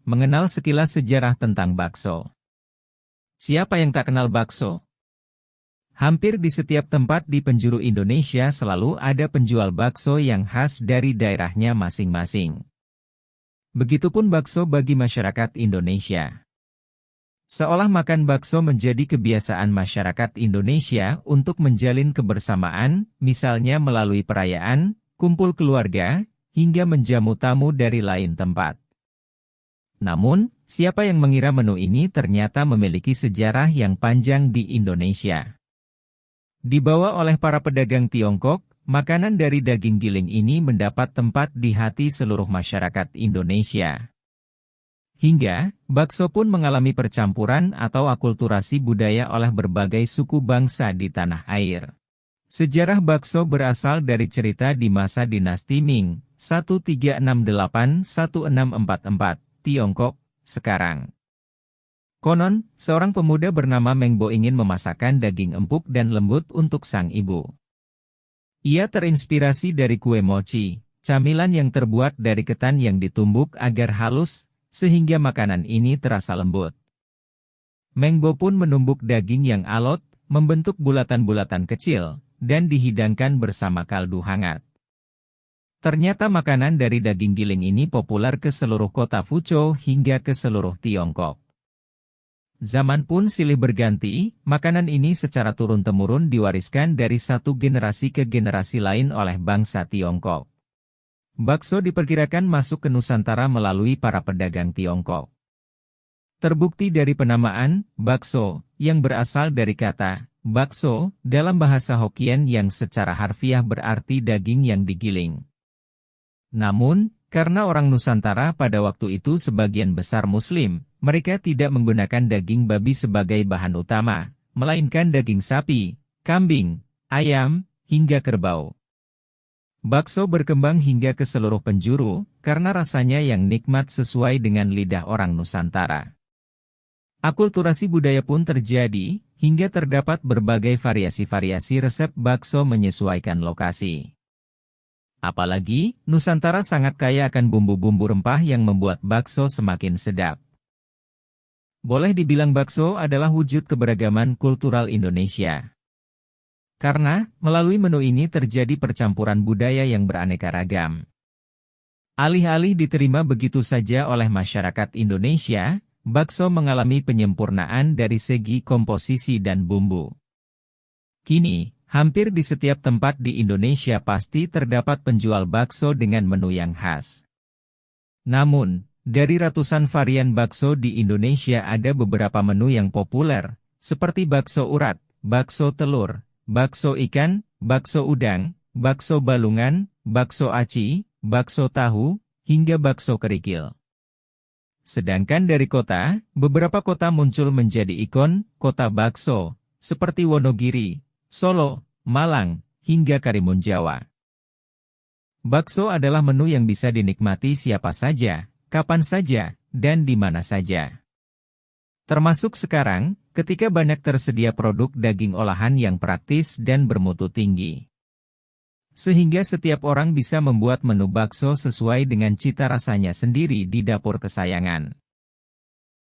Mengenal sekilas sejarah tentang bakso. Siapa yang tak kenal bakso? Hampir di setiap tempat di penjuru Indonesia selalu ada penjual bakso yang khas dari daerahnya masing-masing. Begitupun bakso bagi masyarakat Indonesia. Seolah makan bakso menjadi kebiasaan masyarakat Indonesia untuk menjalin kebersamaan, misalnya melalui perayaan, kumpul keluarga, hingga menjamu tamu dari lain tempat. Namun, siapa yang mengira menu ini ternyata memiliki sejarah yang panjang di Indonesia. Dibawa oleh para pedagang Tiongkok, makanan dari daging giling ini mendapat tempat di hati seluruh masyarakat Indonesia. Hingga, bakso pun mengalami percampuran atau akulturasi budaya oleh berbagai suku bangsa di tanah air. Sejarah bakso berasal dari cerita di masa dinasti Ming, 1368-1644. Tiongkok, sekarang. Konon, seorang pemuda bernama Meng Bo ingin memasakkan daging empuk dan lembut untuk sang ibu. Ia terinspirasi dari kue mochi, camilan yang terbuat dari ketan yang ditumbuk agar halus, sehingga makanan ini terasa lembut. Meng Bo pun menumbuk daging yang alot, membentuk bulatan-bulatan kecil, dan dihidangkan bersama kaldu hangat. Ternyata makanan dari daging giling ini populer ke seluruh kota Fuzhou hingga ke seluruh Tiongkok. Zaman pun silih berganti, makanan ini secara turun-temurun diwariskan dari satu generasi ke generasi lain oleh bangsa Tiongkok. Bakso diperkirakan masuk ke Nusantara melalui para pedagang Tiongkok. Terbukti dari penamaan, bakso, yang berasal dari kata, bakso, dalam bahasa Hokkien yang secara harfiah berarti daging yang digiling. Namun, karena orang Nusantara pada waktu itu sebagian besar Muslim, mereka tidak menggunakan daging babi sebagai bahan utama, melainkan daging sapi, kambing, ayam, hingga kerbau. Bakso berkembang hingga ke seluruh penjuru, karena rasanya yang nikmat sesuai dengan lidah orang Nusantara. Akulturasi budaya pun terjadi, hingga terdapat berbagai variasi-variasi resep bakso menyesuaikan lokasi. Apalagi, Nusantara sangat kaya akan bumbu-bumbu rempah yang membuat bakso semakin sedap. Boleh dibilang bakso adalah wujud keberagaman kultural Indonesia. Karena, melalui menu ini terjadi percampuran budaya yang beraneka ragam. Alih-alih diterima begitu saja oleh masyarakat Indonesia, bakso mengalami penyempurnaan dari segi komposisi dan bumbu. Kini, hampir di setiap tempat di Indonesia pasti terdapat penjual bakso dengan menu yang khas. Namun, dari ratusan varian bakso di Indonesia ada beberapa menu yang populer, seperti bakso urat, bakso telur, bakso ikan, bakso udang, bakso balungan, bakso aci, bakso tahu, hingga bakso kerikil. Sedangkan dari kota, beberapa kota muncul menjadi ikon kota bakso, seperti Wonogiri, Solo, Malang, hingga Karimun Jawa. Bakso adalah menu yang bisa dinikmati siapa saja, kapan saja, dan di mana saja. Termasuk sekarang, ketika banyak tersedia produk daging olahan yang praktis dan bermutu tinggi. Sehingga setiap orang bisa membuat menu bakso sesuai dengan cita rasanya sendiri di dapur kesayangan.